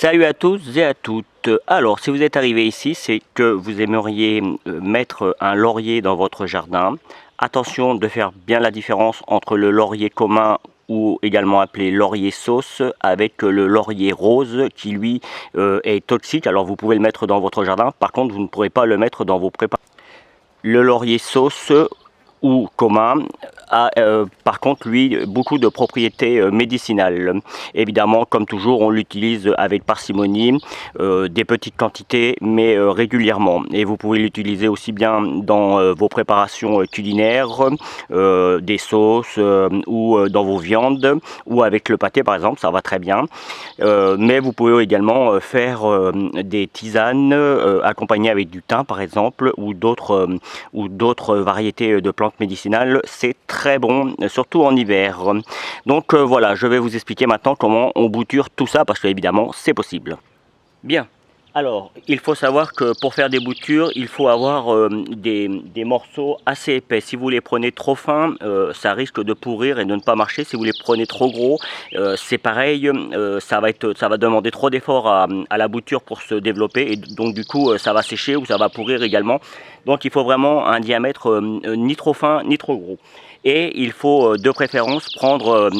Salut à tous et à toutes. Alors, si vous êtes arrivé ici, c'est que vous aimeriez mettre un laurier dans votre jardin. Attention de faire bien la différence entre le laurier commun ou également appelé laurier sauce avec le laurier rose qui lui est toxique. Alors vous pouvez le mettre dans votre jardin, par contre vous ne pourrez pas le mettre dans vos préparations. Le laurier sauce ou commun a par contre lui beaucoup de propriétés médicinales. Évidemment, comme toujours, on l'utilise avec parcimonie, des petites quantités mais régulièrement, et vous pouvez l'utiliser aussi bien dans vos préparations culinaires, des sauces ou dans vos viandes ou avec le pâté par exemple, ça va très bien. Mais vous pouvez également faire des tisanes accompagnées avec du thym par exemple ou d'autres variétés de plantes médicinales. C'est très bon, surtout en hiver. Donc voilà, je vais vous expliquer maintenant comment on bouture tout ça, parce que évidemment c'est possible. Bien. Alors, il faut savoir que pour faire des boutures, il faut avoir des morceaux assez épais. Si vous les prenez trop fins, ça risque de pourrir et de ne pas marcher. Si vous les prenez trop gros, c'est pareil, ça va demander trop d'efforts à la bouture pour se développer, et donc du coup ça va sécher ou ça va pourrir également. Donc il faut vraiment un diamètre ni trop fin ni trop gros. Et il faut de préférence prendre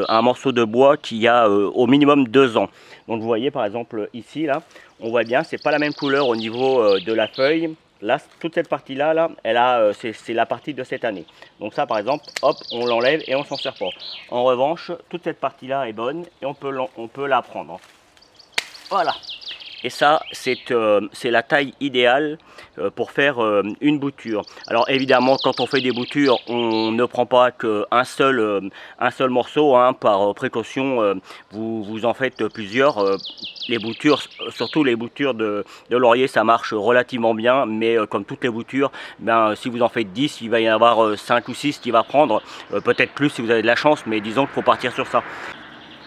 un morceau de bois qui a au minimum 2 ans. Donc vous voyez par exemple ici, là, on voit bien, c'est pas la même couleur au niveau de la feuille. Là, toute cette partie-là, c'est la partie de cette année. Donc ça, par exemple, hop, on l'enlève et on s'en sert pas. En revanche, toute cette partie-là est bonne et on peut la prendre. Voilà. Et ça, c'est la taille idéale pour faire une bouture. Alors évidemment, quand on fait des boutures, on ne prend pas qu'un seul morceau, hein, par précaution. Vous en faites plusieurs. Les boutures, surtout les boutures de laurier, ça marche relativement bien, mais comme toutes les boutures, ben, si vous en faites 10, il va y en avoir 5 ou 6 qui va prendre, peut-être plus si vous avez de la chance, mais disons qu'il faut partir sur ça.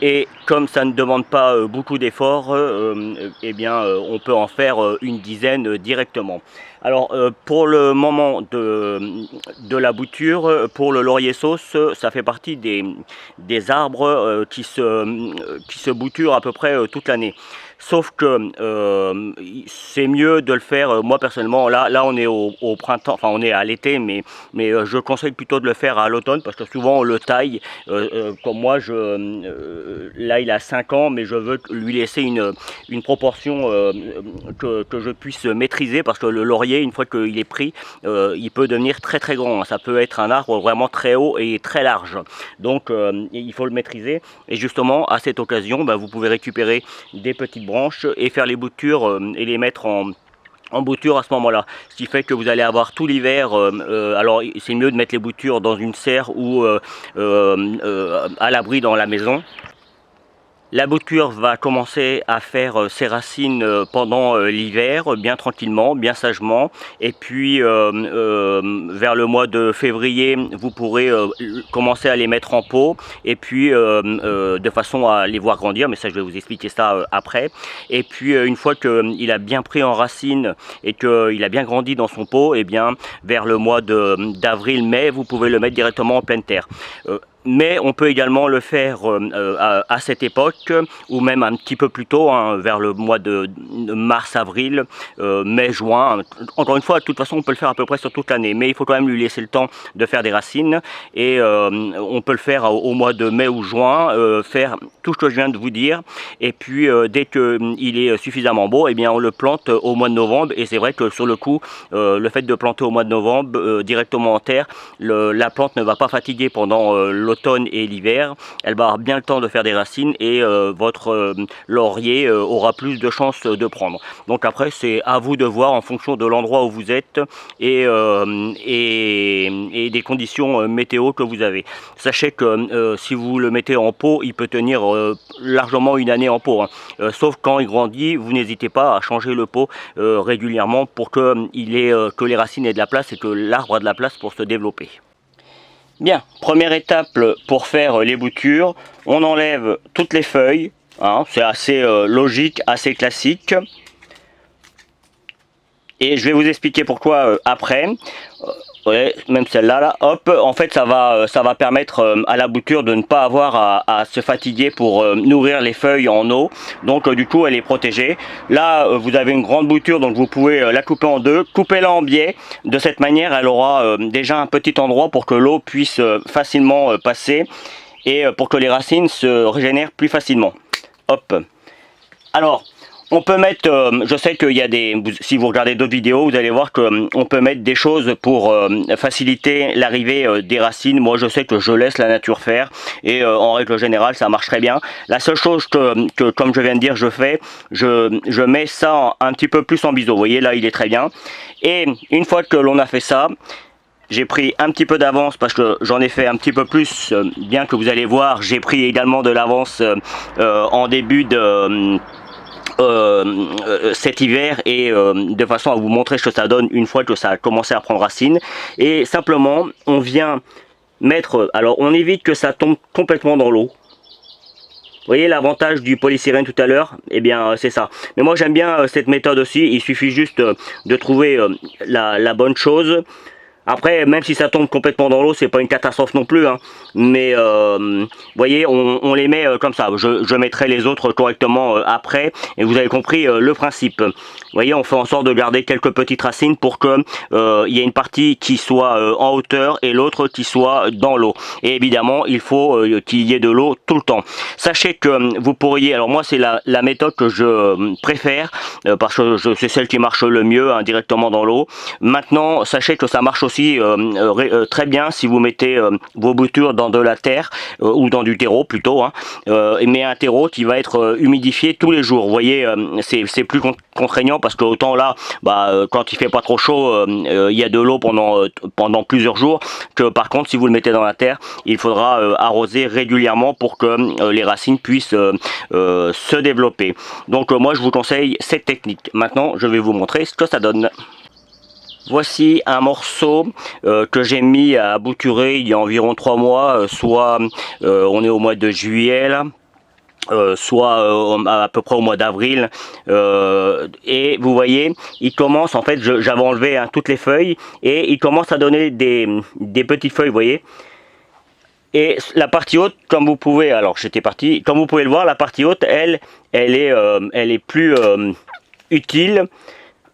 Et comme ça ne demande pas beaucoup d'efforts, eh bien, on peut en faire une dizaine directement. Alors pour le moment de la bouture, pour le laurier sauce, ça fait partie des arbres qui se bouturent à peu près toute l'année. Sauf que c'est mieux de le faire, moi personnellement, là on est au printemps, enfin on est à l'été, mais je conseille plutôt de le faire à l'automne, parce que souvent on le taille, comme moi, là il a 5 ans, mais je veux lui laisser une proportion que je puisse maîtriser, parce que le laurier, une fois qu'il est pris, il peut devenir très très grand. Ça peut être un arbre vraiment très haut et très large. Donc il faut le maîtriser, et justement à cette occasion, vous pouvez récupérer des petites branches et faire les boutures et les mettre en bouture à ce moment-là, ce qui fait que vous allez avoir tout l'hiver. Alors c'est mieux de mettre les boutures dans une serre ou à l'abri dans la maison. La bouture va commencer à faire ses racines pendant l'hiver, bien tranquillement, bien sagement. Et puis vers le mois de février, vous pourrez commencer à les mettre en pot. Et puis de façon à les voir grandir, mais ça je vais vous expliquer ça après. Et puis une fois qu'il a bien pris en racine et qu'il a bien grandi dans son pot, et bien vers le mois d'avril-mai, vous pouvez le mettre directement en pleine terre. Mais on peut également le faire à cette époque, ou même un petit peu plus tôt, hein, vers le mois de mars-avril, mai-juin. Encore une fois, de toute façon, on peut le faire à peu près sur toute l'année, mais il faut quand même lui laisser le temps de faire des racines. Et on peut le faire au mois de mai ou juin, faire tout ce que je viens de vous dire. Et puis, dès qu'il est suffisamment beau, eh bien, on le plante au mois de novembre. Et c'est vrai que sur le coup, le fait de planter au mois de novembre, directement en terre, la plante ne va pas fatiguer pendant l'automne et l'hiver. Elle va avoir bien le temps de faire des racines, et votre laurier aura plus de chances de prendre. Donc après, c'est à vous de voir en fonction de l'endroit où vous êtes et des conditions météo que vous avez. Sachez que si vous le mettez en pot, il peut tenir largement une année en pot, hein. Sauf quand il grandit, vous n'hésitez pas à changer le pot régulièrement pour que les racines aient de la place et que l'arbre a de la place pour se développer. Bien, première étape pour faire les boutures, on enlève toutes les feuilles, hein, c'est assez logique, assez classique. Et je vais vous expliquer pourquoi après. Ouais, même celle-là, là, hop, en fait ça va permettre à la bouture de ne pas avoir à se fatiguer pour nourrir les feuilles en eau. Donc du coup elle est protégée. Là vous avez une grande bouture, donc vous pouvez la couper en deux, coupez-la en biais. De cette manière elle aura déjà un petit endroit pour que l'eau puisse facilement passer et pour que les racines se régénèrent plus facilement. Hop. Alors, on peut mettre, je sais qu'il y a si vous regardez d'autres vidéos, vous allez voir qu'on peut mettre des choses pour faciliter l'arrivée des racines. Moi, je sais que je laisse la nature faire et en règle générale, ça marche très bien. La seule chose que comme je viens de dire, je mets ça un petit peu plus en biseau. Vous voyez, là, il est très bien. Et une fois que l'on a fait ça, j'ai pris un petit peu d'avance parce que j'en ai fait un petit peu plus, bien que vous allez voir, j'ai pris également de l'avance en début de cet hiver et de façon à vous montrer ce que ça donne une fois que ça a commencé à prendre racine. Et simplement on vient mettre, alors on évite que ça tombe complètement dans l'eau. Vous voyez l'avantage du polystyrène tout à l'heure, eh bien c'est ça. Mais moi j'aime bien cette méthode aussi, il suffit juste de trouver la bonne chose. Après, même si ça tombe complètement dans l'eau, c'est pas une catastrophe non plus, hein. Mais vous voyez, on les met comme ça. Je mettrai les autres correctement après, et vous avez compris le principe. Vous voyez, on fait en sorte de garder quelques petites racines pour que il y ait une partie qui soit en hauteur et l'autre qui soit dans l'eau. Et évidemment, il faut qu'il y ait de l'eau tout le temps. Sachez que vous pourriez, alors moi c'est la méthode que je préfère parce que c'est celle qui marche le mieux, hein, directement dans l'eau. Maintenant, sachez que ça marche aussi très bien si vous mettez vos boutures dans de la terre ou dans du terreau plutôt, hein, mais un terreau qui va être humidifié tous les jours. Vous voyez, c'est plus contraignant parce que autant là, quand il fait pas trop chaud, il y a de l'eau pendant plusieurs jours, que par contre si vous le mettez dans la terre, il faudra arroser régulièrement pour que les racines puissent se développer. Donc moi je vous conseille cette technique. Maintenant je vais vous montrer ce que ça donne. Voici un morceau que j'ai mis à bouturer il y a environ 3 mois, soit on est au mois de juillet là, soit à peu près au mois d'avril, et vous voyez il commence, en fait j'avais enlevé toutes les feuilles et il commence à donner des petites feuilles, vous voyez. Et la partie haute, comme vous pouvez, alors j'étais parti, comme vous pouvez le voir, la partie haute elle est plus utile.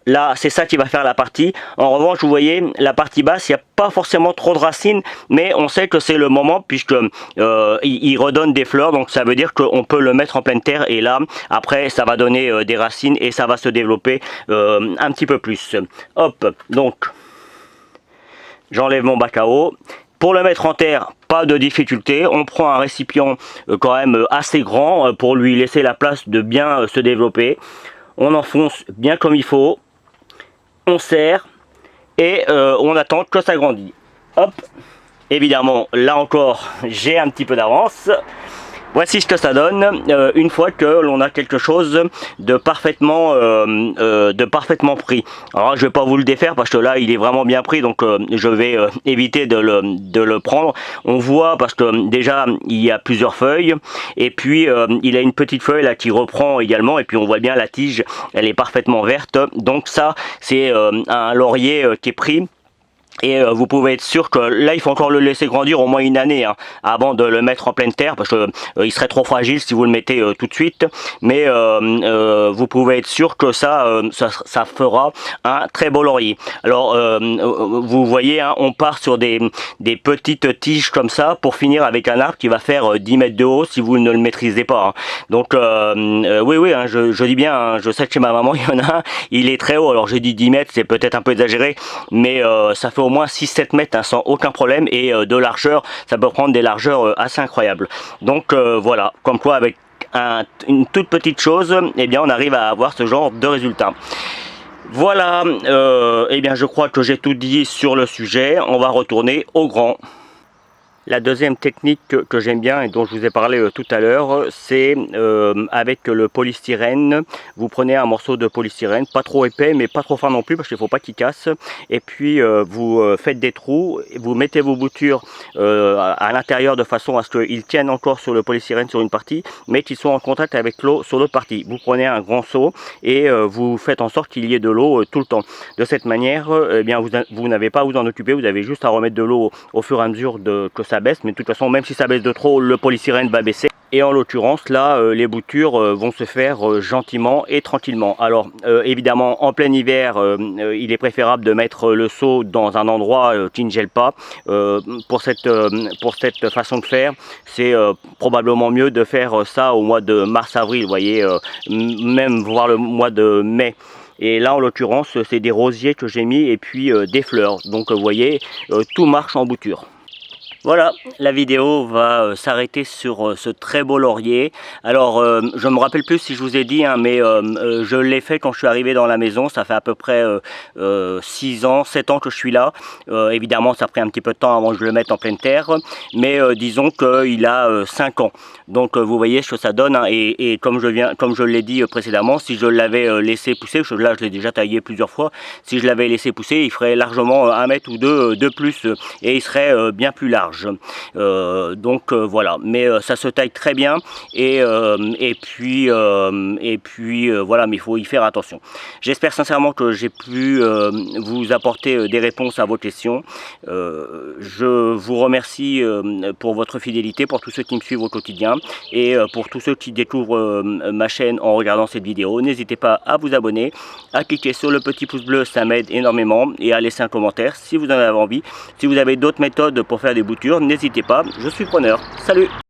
Là, c'est ça qui va faire la partie. En revanche, vous voyez, la partie basse, il n'y a pas forcément trop de racines, mais on sait que c'est le moment puisque il redonne des fleurs, donc ça veut dire qu'on peut le mettre en pleine terre et là, après, ça va donner des racines et ça va se développer un petit peu plus. Hop, donc, j'enlève mon bac à eau. Pour le mettre en terre, pas de difficulté, on prend un récipient quand même assez grand pour lui laisser la place de bien se développer. On enfonce bien comme il faut. On serre et on attend que ça grandisse. Hop, évidemment là encore j'ai un petit peu d'avance. Voici ce que ça donne une fois que l'on a quelque chose de parfaitement pris. Alors je vais pas vous le défaire parce que là il est vraiment bien pris, donc je vais éviter de le prendre. On voit parce que déjà il y a plusieurs feuilles et puis il a une petite feuille là qui reprend également, et puis on voit bien la tige, elle est parfaitement verte. Donc ça c'est un laurier qui est pris. Et vous pouvez être sûr que là il faut encore le laisser grandir au moins une année, hein, avant de le mettre en pleine terre, parce que il serait trop fragile si vous le mettez tout de suite. Mais vous pouvez être sûr que ça fera un très beau laurier. Alors vous voyez, hein, on part sur des petites tiges comme ça pour finir avec un arbre qui va faire 10 mètres de haut si vous ne le maîtrisez pas, hein. Donc oui, hein, je dis bien, hein, je sais que chez ma maman il y en a un, il est très haut. Alors j'ai dit 10 mètres, c'est peut-être un peu exagéré, mais ça fait au moins 6-7 mètres, hein, sans aucun problème, et de largeur, ça peut prendre des largeurs assez incroyables. Donc voilà, comme quoi avec une toute petite chose, eh bien on arrive à avoir ce genre de résultat. Voilà, eh bien je crois que j'ai tout dit sur le sujet. On va retourner au grand. La deuxième technique que j'aime bien et dont je vous ai parlé tout à l'heure, c'est avec le polystyrène. Vous prenez un morceau de polystyrène, pas trop épais mais pas trop fin non plus parce qu'il ne faut pas qu'il casse. Et puis vous faites des trous, vous mettez vos boutures à l'intérieur de façon à ce qu'ils tiennent encore sur le polystyrène sur une partie, mais qu'ils soient en contact avec l'eau sur l'autre partie. Vous prenez un grand seau et vous faites en sorte qu'il y ait de l'eau tout le temps. De cette manière, eh bien, vous n'avez pas à vous en occuper, vous avez juste à remettre de l'eau au fur et à mesure que ça baisse, mais de toute façon même si ça baisse de trop, le polystyrène va baisser. Et en l'occurrence là, les boutures vont se faire gentiment et tranquillement. Alors évidemment en plein hiver, il est préférable de mettre le seau dans un endroit qui ne gèle pas. Pour cette façon de faire, c'est probablement mieux de faire ça au mois de mars-avril, vous voyez, même voire le mois de mai. Et là en l'occurrence c'est des rosiers que j'ai mis et puis des fleurs. Donc vous voyez, tout marche en bouture. Voilà, la vidéo va s'arrêter sur ce très beau laurier. Alors, je ne me rappelle plus si je vous ai dit, hein, mais je l'ai fait quand je suis arrivé dans la maison. Ça fait à peu près 6 ans, 7 ans que je suis là. Évidemment, ça a pris un petit peu de temps avant que je le mette en pleine terre. Mais disons qu'il a 5 ans. Donc, vous voyez ce que ça donne. Hein, et comme je l'ai dit précédemment, si je l'avais laissé pousser, parce que là, je l'ai déjà taillé plusieurs fois. Si je l'avais laissé pousser, il ferait largement 1 mètre ou 2 de plus. Et il serait bien plus large. Donc voilà, mais ça se taille très bien et puis voilà, mais il faut y faire attention. J'espère sincèrement que j'ai pu vous apporter des réponses à vos questions. Je vous remercie pour votre fidélité, pour tous ceux qui me suivent au quotidien et pour tous ceux qui découvrent ma chaîne en regardant cette vidéo. N'hésitez pas à vous abonner, à cliquer sur le petit pouce bleu, ça m'aide énormément, et à laisser un commentaire si vous en avez envie. Si vous avez d'autres méthodes pour faire des boutures, n'hésitez pas, je suis preneur. Salut!